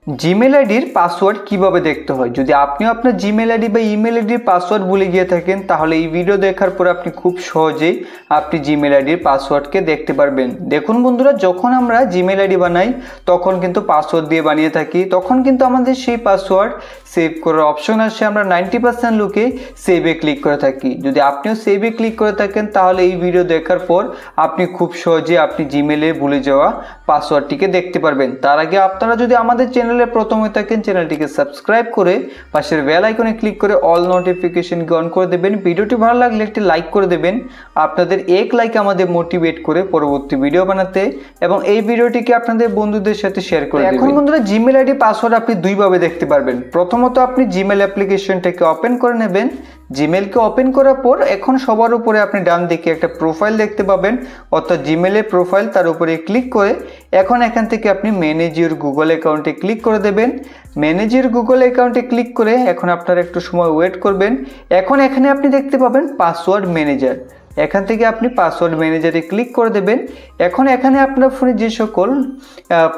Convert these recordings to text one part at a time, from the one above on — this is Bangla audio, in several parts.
জিমেল আইডির পাসওয়ার্ড কিভাবে দেখতে হয়। যদি আপনিও আপনার জিমেল আইডি বা ইমেল আইডির পাসওয়ার্ড ভুলে গিয়ে থাকেন, তাহলে এই ভিডিও দেখার পর আপনি খুব সহজেই আপনি জিমেল আইডির পাসওয়ার্ডকে দেখতে পারবেন। দেখুন বন্ধুরা, যখন আমরা জিমেল আইডি বানাই তখন কিন্তু পাসওয়ার্ড দিয়ে বানিয়ে থাকি, তখন কিন্তু আমাদের সেই পাসওয়ার্ড সেভ করার অপশন আসে। আমরা 90% লোকে সেভে ক্লিক করে থাকি। যদি আপনিও সেভে ক্লিক করে থাকেন, তাহলে এই ভিডিও দেখার পর আপনি খুব সহজে আপনি জিমেলে ভুলে যাওয়া পাসওয়ার্ডটিকে দেখতে পারবেন। তার আগে আপনারা যদি আমাদের চ্যানেলে প্রথম হয়ে থাকেন, চ্যানেলটিকে সাবস্ক্রাইব করে পাশের বেল আইকনে ক্লিক করে অল নোটিফিকেশনকে অন করে দেবেন। ভিডিওটি ভালো লাগলে একটি লাইক করে দেবেন। আপনাদের এক লাইক আমাদের মোটিভেট করে পরবর্তী ভিডিও বানাতে, এবং এই ভিডিওটিকে আপনাদের বন্ধুদের সাথে শেয়ার করে দেবেন। এখন বন্ধুরা, জিমেল আইডি পাসওয়ার্ড আপনি দুইভাবে দেখতে পারবেন। প্রথমত আপনি জিমেল অ্যাপ্লিকেশনটাকে ওপেন করে নেবেন। জিমেলকে ওপেন করার পর এখন সবার উপরে আপনি ডান দিকে একটা প্রোফাইল দেখতে পাবেন, অর্থাৎ জিমেলের প্রোফাইল, তার উপরে ক্লিক করে এখন এখান থেকে আপনি ম্যানেজ ইউর গুগল অ্যাকাউন্টে ক্লিক করে দেবেন। ম্যানেজ ইউর গুগল অ্যাকাউন্টে ক্লিক করে এখন আপনারা একটু সময় ওয়েট করবেন। এখন এখানে আপনি দেখতে পাবেন পাসওয়ার্ড ম্যানেজার। এখান থেকে আপনি পাসওয়ার্ড ম্যানেজারে ক্লিক করে দেবেন। এখন এখানে আপনার ফোনে যে সকল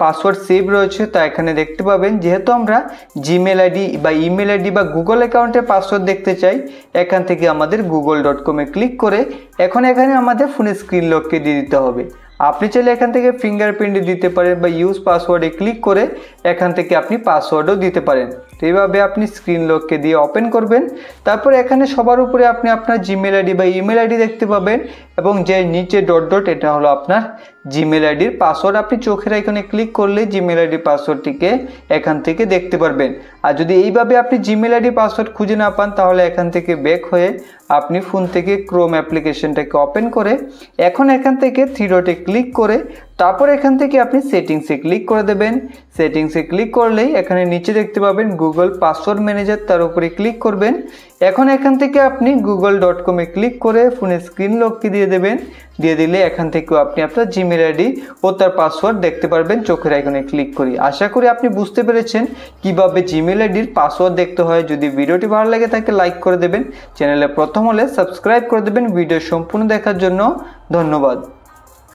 পাসওয়ার্ড সেভ রয়েছে তা এখানে দেখতে পাবেন। যেহেতু আমরা জিমেল আইডি বা ইমেল আইডি বা গুগল অ্যাকাউন্টের পাসওয়ার্ড দেখতে চাই, এখান থেকে আমাদের google.com ক্লিক করে এখন এখানে আমাদের ফোনে স্ক্রিন লককে দিয়ে দিতে হবে। আপনি চাইলে এখান থেকে ফিঙ্গারপ্রিন্ট দিতে পারেন বা ইউজ পাসওয়ার্ডে ক্লিক করে এখান থেকে আপনি পাসওয়ার্ডও দিতে পারেন। তো এইভাবে আপনি স্ক্রিন লককে দিয়ে ওপেন করবেন। তারপর এখানে সবার উপরে আপনি আপনার জিমেল আইডি বা ইমেল আইডি দেখতে পাবেন, এবং যে নিচে ডট ডট এটা হলো আপনার জিমেল আইডির পাসওয়ার্ড। আপনি চোখের আইকনে ক্লিক করলে জিমেল আইডির পাসওয়ার্ডটিকে এখান থেকে দেখতে পারবেন। আর যদি এইভাবে আপনি জিমেল আইডি পাসওয়ার্ড খুঁজে না পান, তাহলে এখান থেকে ব্যাক হয়ে আপনি ফোন থেকে ক্রোম অ্যাপ্লিকেশনটাকে ওপেন করে এখন এখান থেকে থ্রি ডটে ক্লিক করে তারপর এখান থেকে আপনি সেটিংসে ক্লিক করে দেবেন। সেটিংসে ক্লিক করলেই এখানে নিচে দেখতে পাবেন গুগল পাসওয়ার্ড ম্যানেজার, তার উপরে ক্লিক করবেন। এখন এখান থেকে আপনি google.com ক্লিক করে ফোনে স্ক্রিন লককে দিয়ে দেবেন। দিয়ে দিলে এখান থেকেও আপনি আপনার জিমেল আইডি ও তার পাসওয়ার্ড দেখতে পারবেন চোখের আইকনে ক্লিক করে। আশা করি আপনি বুঝতে পেরেছেন কিভাবে জিমেল আইডির পাসওয়ার্ড দেখতে হয়। যদি ভিডিওটি ভালো লাগে তাকে লাইক করে দেবেন, চ্যানেলে প্রথম হলে সাবস্ক্রাইব করে দেবেন। ভিডিও সম্পূর্ণ দেখার জন্য ধন্যবাদ।